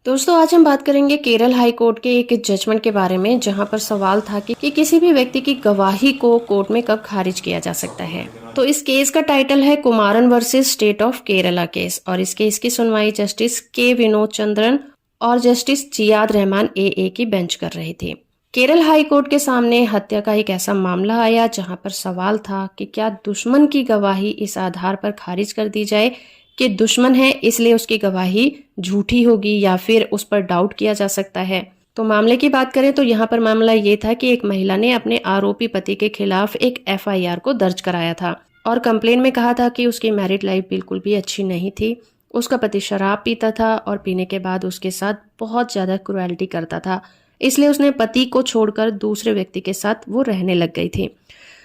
दोस्तों आज हम बात करेंगे केरल हाई कोर्ट के एक जजमेंट के बारे में, जहां पर सवाल था कि किसी भी व्यक्ति की गवाही को कोर्ट में कब खारिज किया जा सकता है। तो इस केस का टाइटल है Kumaran versus state of Kerala case, और इस केस की सुनवाई जस्टिस के विनोद चंद्रन और जस्टिस जियाद रहमान ए की बेंच कर रही थी। केरल हाई कोर्ट के सामने हत्या का एक ऐसा मामला आया जहां पर सवाल था कि क्या दुश्मन की गवाही इस आधार पर खारिज कर दी जाए कि दुश्मन है इसलिए उसकी गवाही झूठी होगी, या फिर उस पर डाउट किया जा सकता है। तो मामले की बात करें तो यहाँ पर मामला ये था कि एक महिला ने अपने आरोपी पति के खिलाफ एक FIR को दर्ज कराया था और कंप्लेन में कहा था कि उसकी मैरिड लाइफ बिल्कुल भी अच्छी नहीं थी। उसका पति शराब पीता था और पीने के बाद उसके साथ बहुत ज्यादा क्रुएल्टी करता था, इसलिए उसने पति को छोड़कर दूसरे व्यक्ति के साथ वो रहने लग गई थी,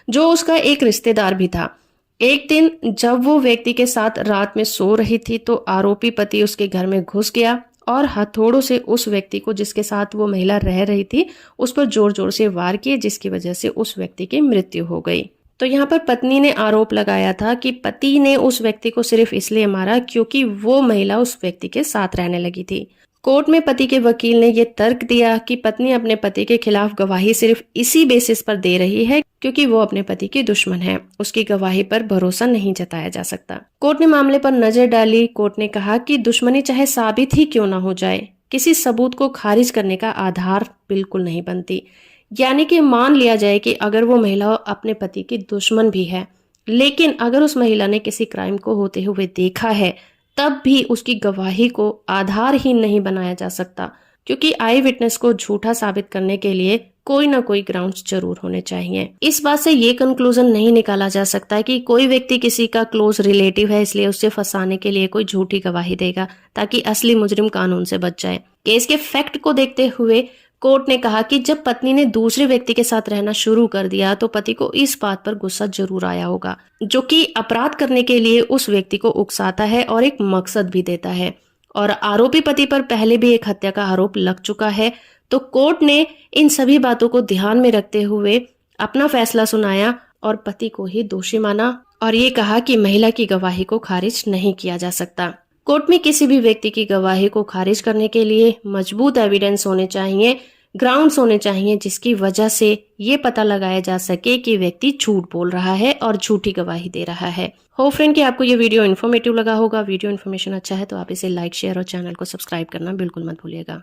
जो उसका एक रिश्तेदार भी था। एक दिन जब वो व्यक्ति के साथ रात में सो रही थी तो आरोपी पति उसके घर में घुस गया और हथौड़ों से उस व्यक्ति को जिसके साथ वो महिला रह रही थी उस पर जोर जोर से वार किए, जिसकी वजह से उस व्यक्ति की मृत्यु हो गई। तो यहाँ पर पत्नी ने आरोप लगाया था कि पति ने उस व्यक्ति को सिर्फ इसलिए मारा क्योंकि वो महिला उस व्यक्ति के साथ रहने लगी थी। कोर्ट में पति के वकील ने ये तर्क दिया कि पत्नी अपने पति के खिलाफ गवाही सिर्फ इसी बेसिस पर दे रही है क्योंकि वो अपने पति की दुश्मन है, उसकी गवाही पर भरोसा नहीं जताया जा सकता। कोर्ट ने मामले पर नजर डाली। कोर्ट ने कहा कि दुश्मनी चाहे साबित ही क्यों ना हो जाए, किसी सबूत को खारिज करने का आधार बिल्कुल नहीं बनती। यानी कि मान लिया जाए कि अगर वो महिला अपने पति की दुश्मन भी है, लेकिन अगर उस महिला ने किसी क्राइम को होते हुए देखा है तब भी उसकी गवाही को आधारहीन नहीं बनाया जा सकता, क्योंकि आई विटनेस को झूठा साबित करने के लिए कोई ना कोई ग्राउंड्स जरूर होने चाहिए। इस बात से ये कंक्लूजन नहीं निकाला जा सकता कि कोई व्यक्ति किसी का क्लोज रिलेटिव है इसलिए उसे फंसाने के लिए कोई झूठी गवाही देगा ताकि असली मुजरिम कानून से बच जाए। केस के फैक्ट को देखते हुए कोर्ट ने कहा कि जब पत्नी ने दूसरे व्यक्ति के साथ रहना शुरू कर दिया तो पति को इस बात पर गुस्सा जरूर आया होगा, जो कि अपराध करने के लिए उस व्यक्ति को उकसाता है और एक मकसद भी देता है। और आरोपी पति पर पहले भी एक हत्या का आरोप लग चुका है। तो कोर्ट ने इन सभी बातों को ध्यान में रखते हुए अपना फैसला सुनाया और पति को ही दोषी माना और ये कहा कि महिला की गवाही को खारिज नहीं किया जा सकता। कोर्ट में किसी भी व्यक्ति की गवाही को खारिज करने के लिए मजबूत एविडेंस होने चाहिए, ग्राउंड्स होने चाहिए, जिसकी वजह से ये पता लगाया जा सके कि व्यक्ति झूठ बोल रहा है और झूठी गवाही दे रहा है। हो फ्रेंड कि आपको ये वीडियो इन्फॉर्मेटिव लगा होगा। वीडियो इन्फॉर्मेशन अच्छा है तो आप इसे लाइक, शेयर और चैनल को सब्सक्राइब करना बिल्कुल मत भूलिएगा।